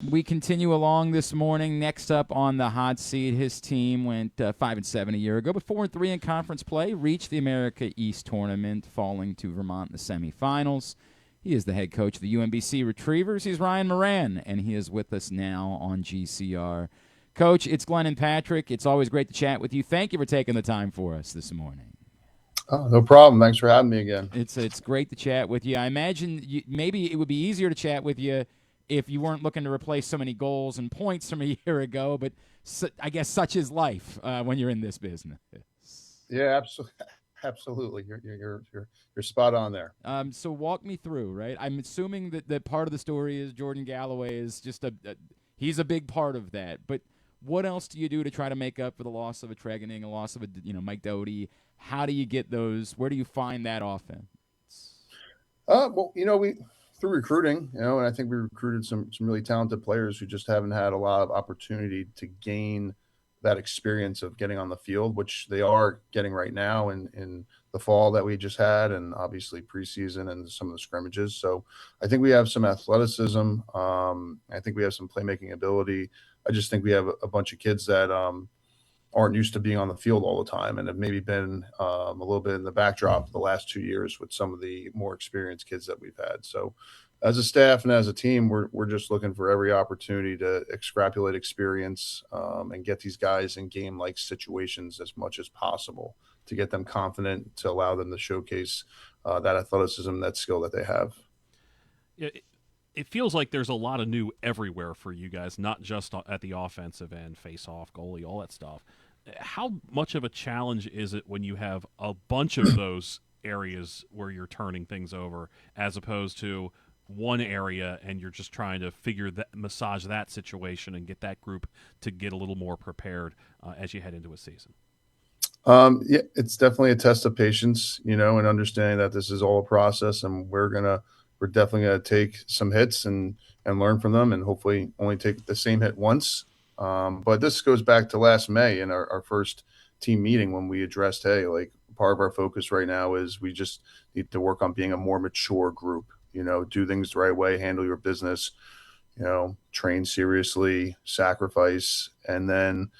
We continue along this morning. Next up on the hot seat, his team went 5-7 a year ago, but 4-3 in conference play. Reached the America East tournament, falling to Vermont in the semifinals. He is the head coach of the UMBC Retrievers. He's Ryan Moran, and he is with us now on GCR. Coach, it's Glenn and Patrick. It's always great to chat with you. Thank you for taking the time for us this morning. Oh, no problem. Thanks for having me again. It's great to chat with you. I imagine maybe it would be easier to chat with you if you weren't looking to replace so many goals and points from a year ago, but I guess such is life when you're in this business. Yeah, absolutely. You're spot on there. So walk me through, right? I'm assuming that part of the story is Jordan Galloway is just he's a big part of that. But what else do you do to try to make up for the loss of a Tregening, a loss of Mike Doty? How do you get those? Where do you find that offense? Well, we through recruiting, and I think we recruited some really talented players who just haven't had a lot of opportunity to gain that experience of getting on the field, which they are getting right now in the fall that we just had, and obviously preseason and some of the scrimmages. So I think we have some athleticism. I think we have some playmaking ability. I just think we have a bunch of kids that aren't used to being on the field all the time and have maybe been a little bit in the backdrop the last 2 years with some of the more experienced kids that we've had. So as a staff and as a team, we're just looking for every opportunity to extrapolate experience and get these guys in game-like situations as much as possible to get them confident, to allow them to showcase that athleticism, that skill that they have. It feels like there's a lot of new everywhere for you guys, not just at the offensive end, face-off, goalie, all that stuff. How much of a challenge is it when you have a bunch of those areas where you're turning things over as opposed to one area and you're just trying to massage that situation and get that group to get a little more prepared as you head into a season? Yeah, it's definitely a test of patience, and understanding that this is all a process, and we're definitely going to take some hits and learn from them, and hopefully only take the same hit once. But this goes back to last May in our first team meeting when we addressed, hey, like part of our focus right now is we just need to work on being a more mature group, do things the right way, handle your business, train seriously, sacrifice. And then,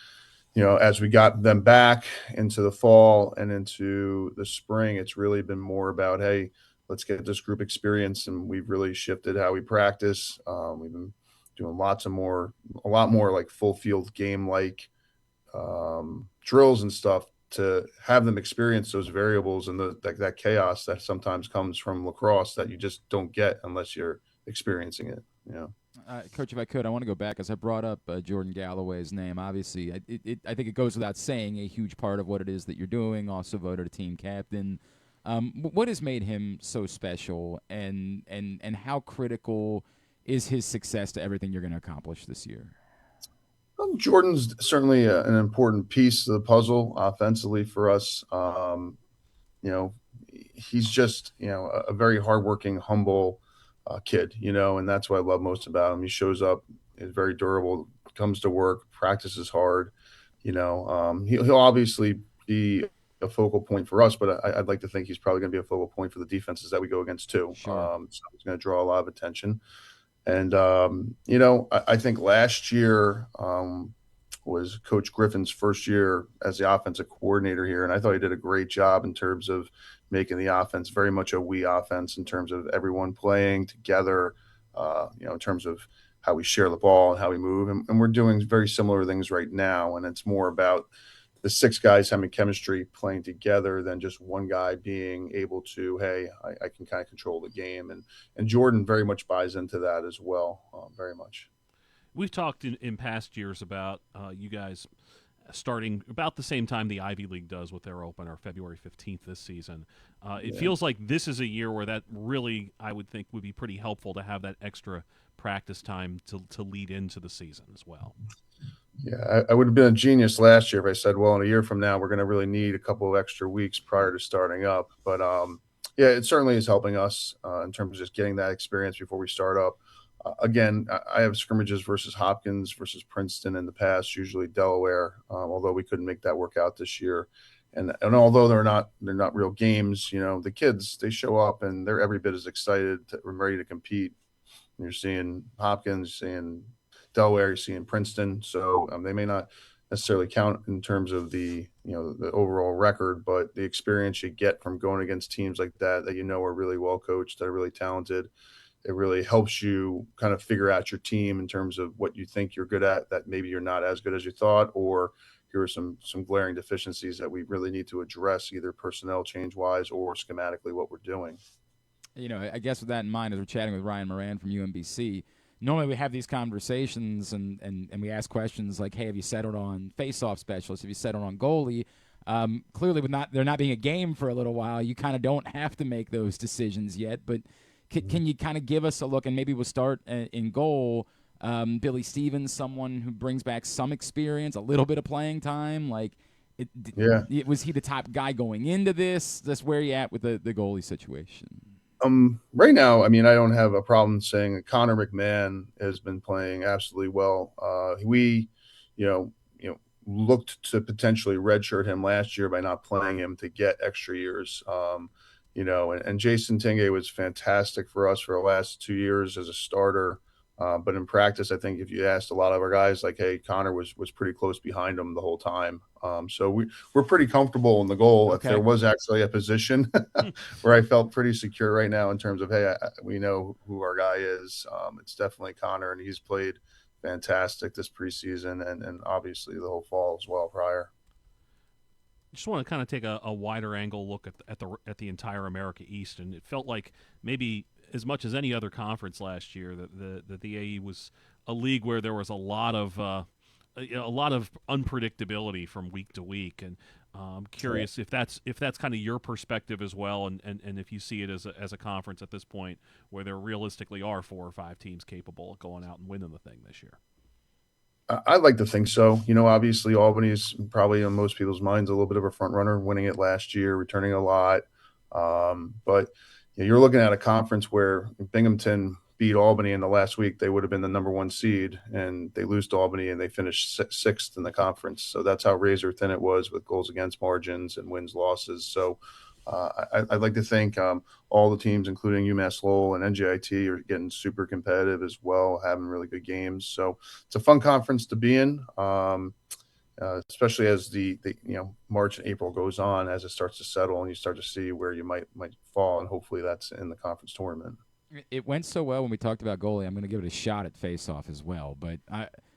as we got them back into the fall and into the spring, it's really been more about, hey, let's get this group experience. And we've really shifted how we practice. We've been doing a lot more like full field game, like drills and stuff to have them experience those variables and that chaos that sometimes comes from lacrosse that you just don't get unless you're experiencing it. Coach, if I could, I want to go back as I brought up Jordan Galloway's name. Obviously, I think it goes without saying a huge part of what it is that you're doing. Also voted a team captain. What has made him so special, and how critical is his success to everything you're going to accomplish this year? Jordan's certainly an important piece of the puzzle offensively for us. He's just a very hardworking, humble kid, and that's what I love most about him. He shows up, is very durable, comes to work, practices hard. He'll obviously be a focal point for us, but I'd like to think he's probably going to be a focal point for the defenses that we go against too. Sure. So he's going to draw a lot of attention. And, I think last year was Coach Griffin's first year as the offensive coordinator here. And I thought he did a great job in terms of making the offense very much a we offense in terms of everyone playing together, in terms of how we share the ball and how we move. And we're doing very similar things right now. And it's more about the six guys having chemistry playing together than just one guy being able to, hey, I can kind of control the game. And Jordan very much buys into that as well, very much. We've talked in past years about you guys starting about the same time the Ivy League does with their opener, February 15th this season. It feels like this is a year where that really, I would think, would be pretty helpful to have that extra practice time to lead into the season as well. Yeah, I would have been a genius last year if I said, well, in a year from now, we're going to really need a couple of extra weeks prior to starting up. But, it certainly is helping us in terms of just getting that experience before we start up. Again, I have scrimmages versus Hopkins versus Princeton in the past, usually Delaware, although we couldn't make that work out this year. And although they're not real games, the kids, they show up and they're every bit as excited and ready to compete. You're seeing Hopkins, seeing Delaware, you see in Princeton. So they may not necessarily count in terms of the the overall record, but the experience you get from going against teams like that are really well coached, that are really talented. It really helps you kind of figure out your team in terms of what you think you're good at, that maybe you're not as good as you thought, or here are some glaring deficiencies that we really need to address, either personnel change wise or schematically what we're doing. I guess with that in mind, as we're chatting with Ryan Moran from UMBC, normally we have these conversations and we ask questions like, hey, have you settled on face-off specialists? Have you settled on goalie? Clearly, with there not being a game for a little while, you kind of don't have to make those decisions yet. But can you kind of give us a look, and maybe we'll start in goal. Billy Stevens, someone who brings back some experience, a little bit of playing time. Like, was he the top guy going into this? That's where you at with the goalie situation. Right now, I mean, I don't have a problem saying that Connor McMahon has been playing absolutely well. We, looked to potentially redshirt him last year by not playing him to get extra years. And Jason Tingay was fantastic for us for the last 2 years as a starter. But in practice, I think if you asked a lot of our guys, like, hey, Connor was pretty close behind him the whole time. So we're pretty comfortable in the goal. Okay. If there was actually a position where I felt pretty secure right now in terms of, hey, we know who our guy is. It's definitely Connor, and he's played fantastic this preseason and obviously the whole fall as well prior. Just want to kind of take a wider angle look at the entire America East, and it felt like maybe as much as any other conference last year that the AE was a league where there was a lot of unpredictability from week to week, and I'm curious if that's kind of your perspective as well, and if you see it as a conference at this point where there realistically are 4 or 5 teams capable of going out and winning the thing this year. I'd like to think so. Obviously Albany is probably in most people's minds a little bit of a front runner, winning it last year, returning a lot. But you're looking at a conference where Binghamton beat Albany in the last week. They would have been the number 1 seed, and they lose to Albany, and they finished 6th in the conference. So that's how razor thin it was with goals against margins and wins losses. So I'd like to think all the teams, including UMass Lowell and NJIT, are getting super competitive as well, having really good games. So it's a fun conference to be in, especially as the March and April goes on, as it starts to settle and you start to see where you might fall, and hopefully that's in the conference tournament. It went so well when we talked about goalie. I'm going to give it a shot at face-off as well. But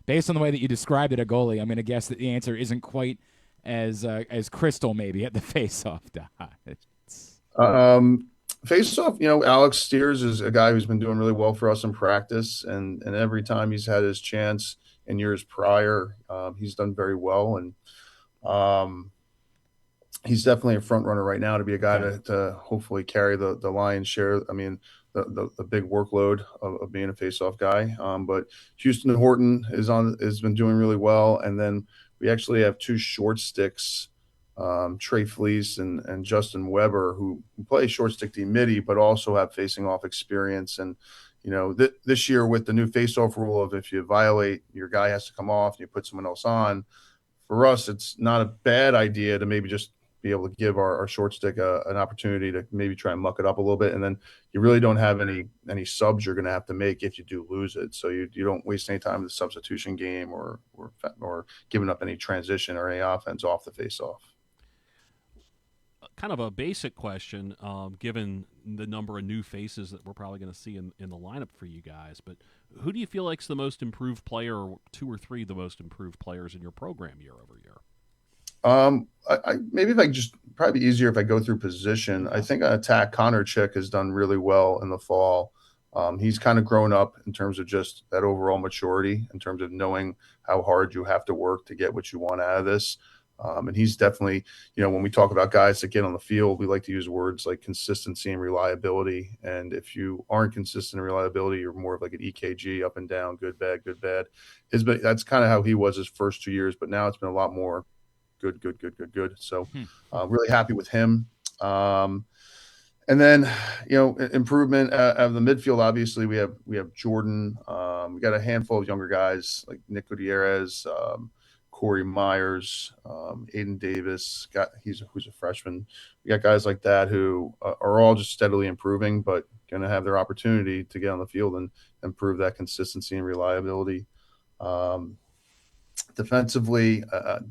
based on the way that you described it, a goalie, I'm going to guess that the answer isn't quite as crystal maybe at the face-off dots. Face-off, Alex Steers is a guy who's been doing really well for us in practice, and every time he's had his chance in years prior, he's done very well, and he's definitely a front runner right now to be a guy to hopefully carry the lion's share. I mean, the big workload of being a face-off guy. But Houston Horton has been doing really well, and then we actually have 2 short sticks, Trey Fleece and Justin Weber, who play short stick D midi, but also have facing off experience. And this year with the new face-off rule of if you violate, your guy has to come off and you put someone else on. For us, it's not a bad idea to maybe just be able to give our short stick an opportunity to maybe try and muck it up a little bit. And then you really don't have any subs you're going to have to make if you do lose it. So you don't waste any time in the substitution game or giving up any transition or any offense off the face-off. Kind of a basic question, given the number of new faces that we're probably going to see in the lineup for you guys, but who do you feel like's the most improved player, or 2 or 3 the most improved players in your program year over year? Maybe if I just probably easier if I go through position. I think on attack, Connor Chick has done really well in the fall. He's kind of grown up in terms of just that overall maturity, in terms of knowing how hard you have to work to get what you want out of this. And he's definitely, when we talk about guys that get on the field, we like to use words like consistency and reliability. And if you aren't consistent in reliability, you're more of like an EKG, up and down, good, bad. That's kind of how he was his first 2 years, but now it's been a lot more good. So really happy with him. And then, improvement of the midfield. Obviously, we have Jordan. We got a handful of younger guys like Nick Gutierrez, Corey Myers, Aiden Davis. Who's a freshman. We got guys like that who are all just steadily improving, but going to have their opportunity to get on the field and improve that consistency and reliability. Defensively,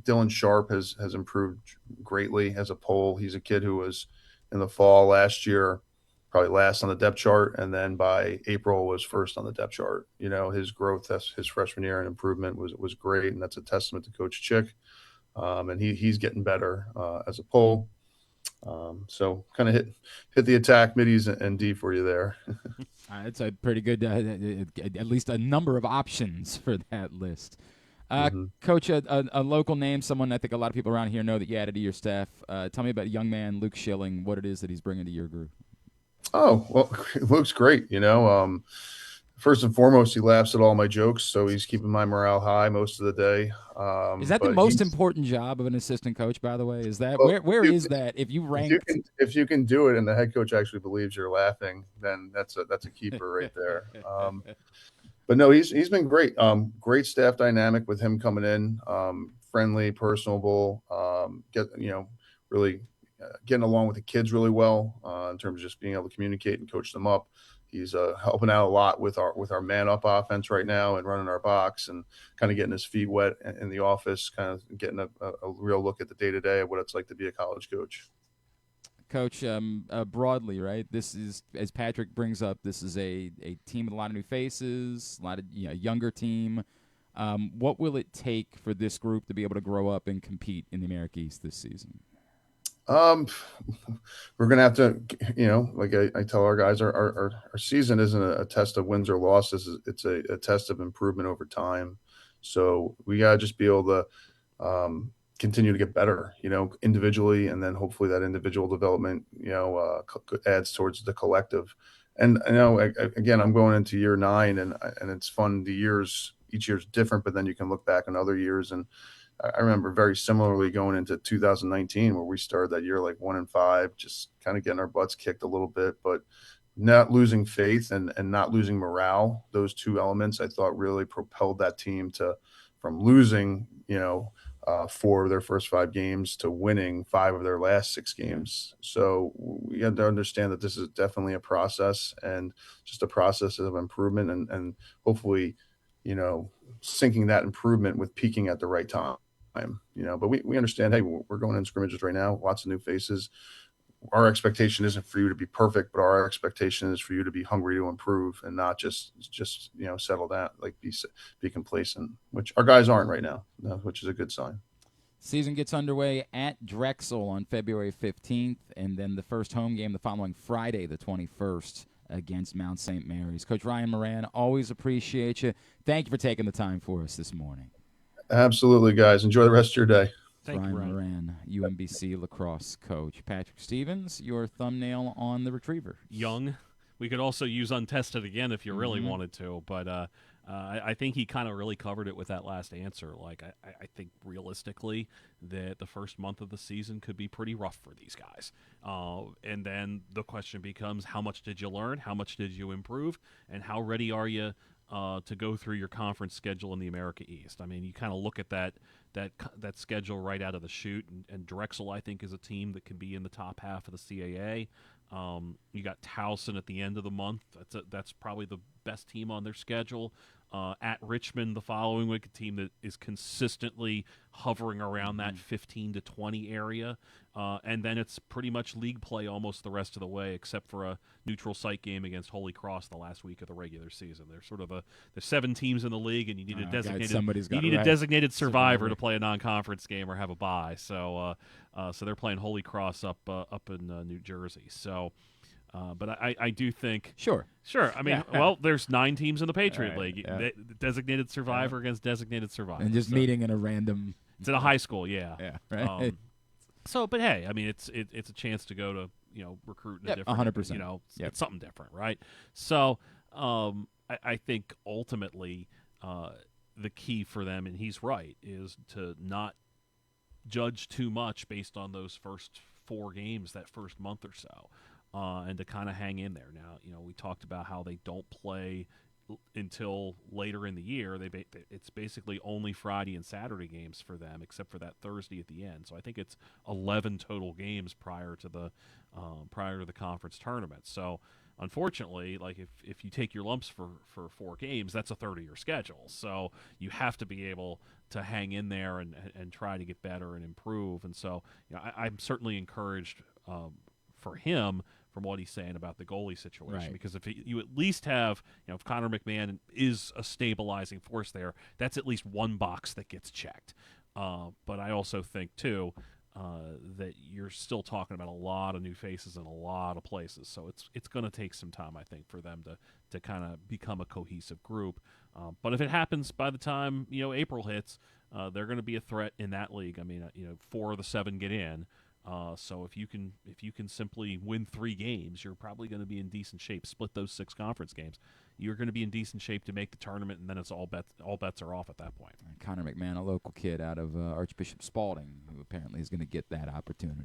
Dylan Sharp has improved greatly as a pole. He's a kid who was in the fall last year, probably last on the depth chart, and then by April was first on the depth chart. His growth as his freshman year and improvement was great, and that's a testament to Coach Chick. And he's getting better as a pole. So kind of hit the attack, middies, and D for you there. It's a pretty good, at least a number of options for that list. Coach, a local name, someone I think a lot of people around here know that you added to your staff. Tell me about young man Luke Schilling, what it is that he's bringing to your group. Oh, well, Luke's great. First and foremost, he laughs at all my jokes, so he's keeping my morale high most of the day. Is that the most important job of an assistant coach, by the way? Is that where is that? If you rank, if you can do it, and the head coach actually believes you're laughing, then that's a keeper right there. But no, he's been great. Great staff dynamic with him coming in. Friendly, personable. Really getting along with the kids really well in terms of just being able to communicate and coach them up. He's helping out a lot with our man up offense right now and running our box and kind of getting his feet wet in the office, kind of getting a real look at the day to day of what it's like to be a college coach. Coach, broadly, right? This is, as Patrick brings up, this is a team with a lot of new faces, a lot of younger team. What will it take for this group to be able to grow up and compete in the America East this season? We're gonna have to, like I tell our guys, our season isn't a test of wins or losses. It's a test of improvement over time. So we gotta just be able to continue to get better, individually, and then hopefully that individual development, adds towards the collective. And again, I'm going into year 9, and it's fun. Each year's different, but then you can look back on other years. And I remember very similarly going into 2019, where we started that year like 1-5, just kind of getting our butts kicked a little bit, but not losing faith and not losing morale. Those two elements I thought really propelled that team from losing, 4 of their first 5 games to winning 5 of their last 6 games. So we had to understand that this is definitely a process, and just a process of improvement, and hopefully, syncing that improvement with peaking at the right time. But we understand, hey, we're going in scrimmages right now, lots of new faces. Our expectation isn't for you to be perfect, but our expectation is for you to be hungry to improve and not just settle down, like be complacent, which our guys aren't right now, which is a good sign. Season gets underway at Drexel on February 15th, and then the first home game the following Friday, the 21st, against Mount St. Mary's. Coach Ryan Moran, always appreciate you. Thank you for taking the time for us this morning. Absolutely, guys. Enjoy the rest of your day. Thank Ryan you, Ryan. Moran, UMBC lacrosse coach. Patrick Stevens, your thumbnail on the Retriever. Young. We could also use untested again if you really wanted to, but I think he kind of really covered it with that last answer. Like, I think realistically that the first month of the season could be pretty rough for these guys. And then the question becomes, how much did you learn? How much did you improve? And how ready are you to go through your conference schedule in the America East? I mean, you kind of look at that schedule right out of the chute, and Drexel, I think, is a team that can be in the top half of the CAA. You got Towson at the end of the month. That's probably the best team on their schedule. At Richmond the following week, a team that is consistently hovering around that 15 to 20 area. And then it's pretty much league play almost the rest of the way, except for a neutral site game against Holy Cross the last week of the regular season. They're sort of there's 7 teams in the league, and you need a designated survivor to play a non-conference game or have a bye. So they're playing Holy Cross up in New Jersey. So. But I do think Sure. I mean, well, there's 9 teams in the Patriot League. Designated survivor against designated survivor, and just meeting in a random. It's in a high school, yeah. Right. But hey, I mean, it's a chance to go to recruit in a different 100%. It's something different, right? So I think ultimately the key for them, and he's right, is to not judge too much based on those first 4 games, that first month or so. And to kind of hang in there. Now, we talked about how they don't play until later in the year. It's basically only Friday and Saturday games for them, except for that Thursday at the end. So I think it's 11 total games prior to the conference tournament. So unfortunately, like if you take your lumps for 4 games, that's a third of your schedule. So you have to be able to hang in there and try to get better and improve. And so I'm certainly encouraged for him from what he's saying about the goalie situation, Right. because if you at least have, if Connor McMahon is a stabilizing force there, that's at least one box that gets checked. But I also think too that you're still talking about a lot of new faces in a lot of places, so it's going to take some time, I think, for them to kind of become a cohesive group. But if it happens by the time April hits, they're going to be a threat in that league. I mean, 4 of the 7 get in. So if you can simply win 3 games, you're probably going to be in decent shape. Split those 6 conference games, you're going to be in decent shape to make the tournament, and then it's all bets are off at that point. Connor McMahon, a local kid out of Archbishop Spalding, who apparently is going to get that opportunity.